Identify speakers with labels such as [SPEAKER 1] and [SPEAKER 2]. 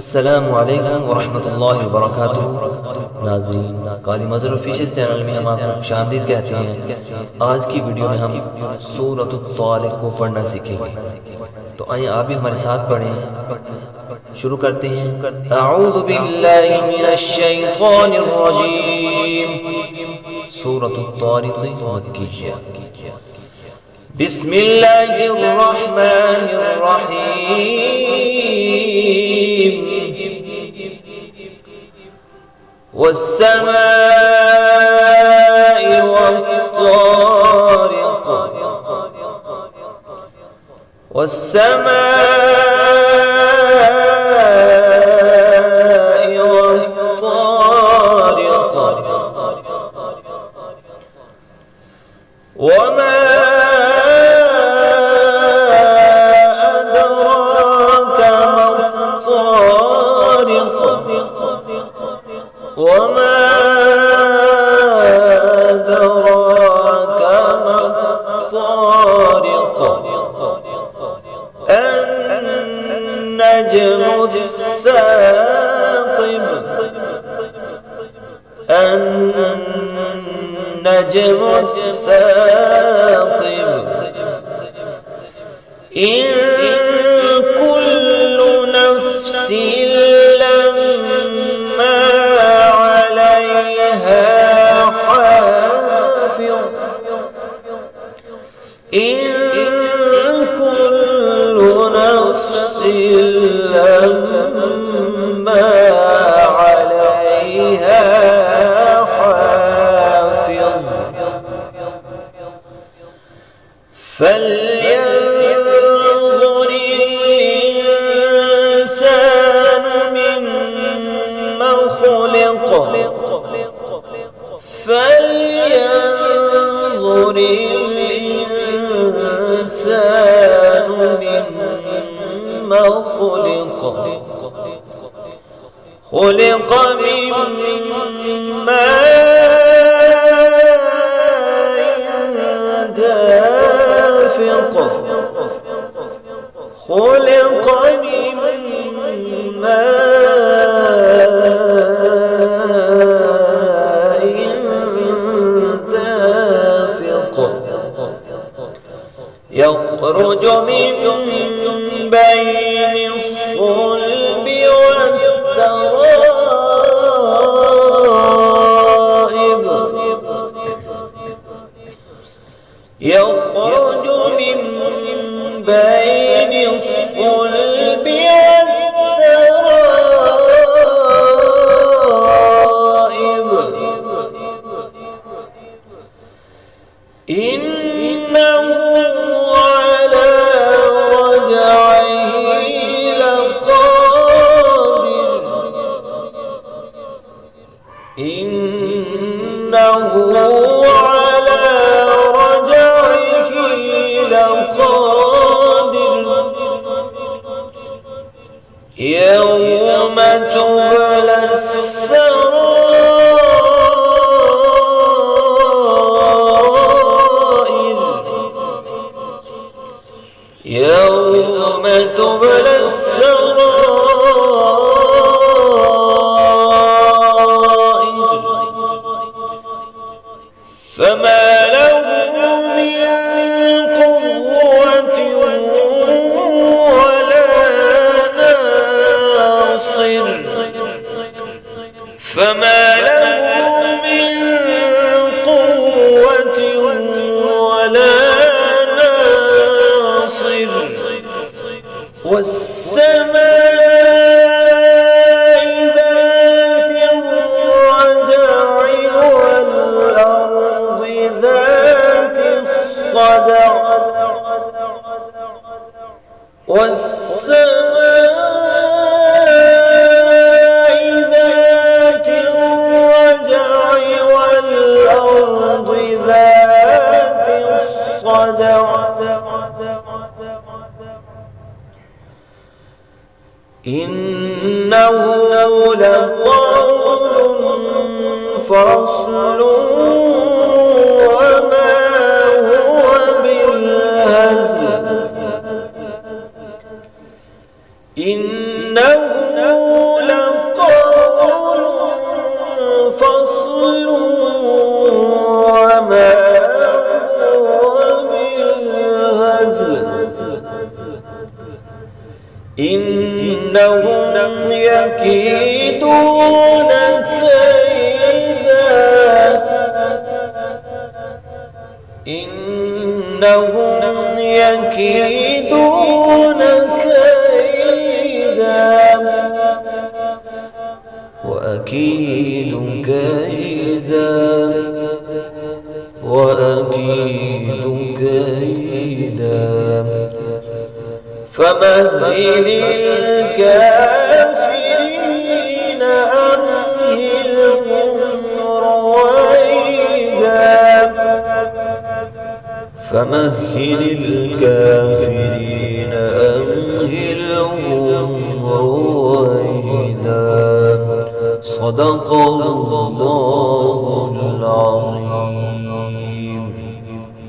[SPEAKER 1] अस्सलामु अलैकुम वरहमतुल्लाहि वबरकातुहू। नाज़रीन, कारी मज़हर ऑफिशियल चैनल में हम आपको खुशामदीद कहते हैं। आज की वीडियो में हम सूरतुत तारिक को पढ़ना सीखेंगे, तो आइए आप भी हमारे साथ पढ़ें। शुरू करते हैं। अऊज़ु बिल्लाहि मिनश शैतानिर रजीम। सूरतुत तारिक मक्किय्या। बिस्मिल्लाहिर रहमानिर रहीम। वस्समाइ वत्तारिक। वस्समाइ वत्तारिक। वमा وما أدراك ما الطارق النجم الثاقب النجم الثاقب إن كل نفس إن كل نفس لما عليها حافظ فلينظر الإنسان مما خلق فلينظر الإنسان مما خلق خلق من ماء دافق خلق من ماء دافق يخرج من بين الصلب والترائب يخرج من بين الصلب والترائب إنه على رجعه لقادر إنه على رجعه لقادر يوم تبلى السرائر يوم تبلى السرائر فما له من قوة ولا ناصر فما له من قوة ولا ناصر والسماء ذات الرجع والأرض ذات الصدع والسماء ذات الرجع والأرض ذات الصدع إنه لقول فصل وما هو بالهزل إنه إنهم يكيدون كيدا إنهم يكيدون كيدا وأكيد كيدا وأكيد كيدا فمهل الكافرين أمهلهم رويدا فمهل الكافرين أمهلهم رويدا صدق الله العظيم.